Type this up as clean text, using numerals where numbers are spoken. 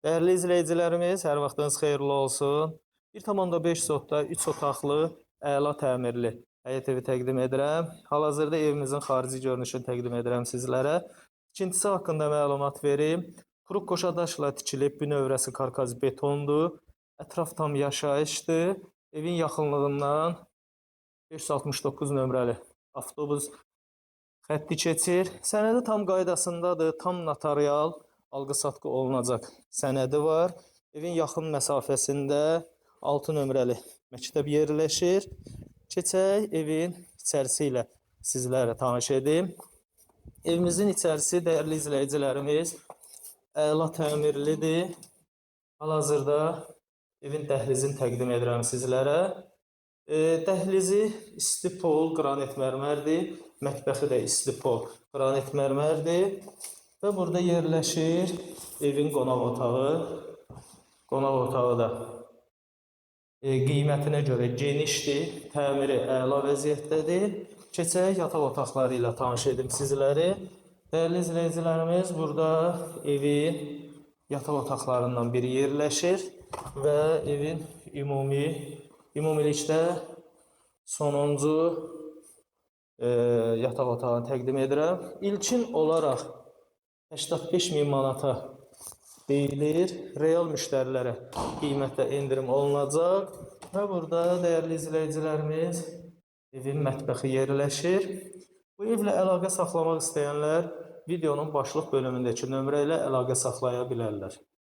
Dəyərli izləyicilərimiz, hər vaxtınız xeyirli olsun. 1,5 sotda 3 otaqlı, əla təmirli həyət evi təqdim edirəm. Hal-hazırda evimizin xarici görünüşünü təqdim edirəm sizlərə. Tikintisi haqqında məlumat verim. Quruq qoşadaşla tikilib, bünövrəsi karkaz betondur. Ətraf tam yaşayışdır. Evin yaxınlığından 569 nömrəli avtobus xətti keçir. Sənədi tam qaydasındadır, tam notarial alqı-satqı olunacaq sənədi var. Evin yaxın məsafəsində 6 nömrəli məktəb yerləşir. Keçək evin içərisi ilə sizlərə tanış edim. Evimizin içərisi, dəyərli izləyicilərimiz, əla təmirlidir. Hal-hazırda evin dəhlizini təqdim edirəm sizlərə. Dəhlizi istipol qranit mərmərdir. Mətbəxi də istipol qranit mərmərdir. Və burada yerləşir evin qonaq otağı. Qonaq otağı da qiymətinə görə genişdir, təmiri əla vəziyyətdədir. Keçək yataq otaqları ilə tanış edim sizləri. Dəyərli izləyicilərimiz, burada evin yataq otaqlarından biri yerləşir və evin ümumilikdə sonuncu yataq otağını təqdim edirəm. İlkin olaraq 85.000 manata deyilir. Real müştərilərə qiymətdə endirim olunacaq. Və burada dəyərli izləyicilərimiz, evin mətbəxi yerləşir. Bu evlə əlaqə saxlamaq istəyənlər videonun başlıq bölümündəki nömrə ilə əlaqə saxlaya bilərlər.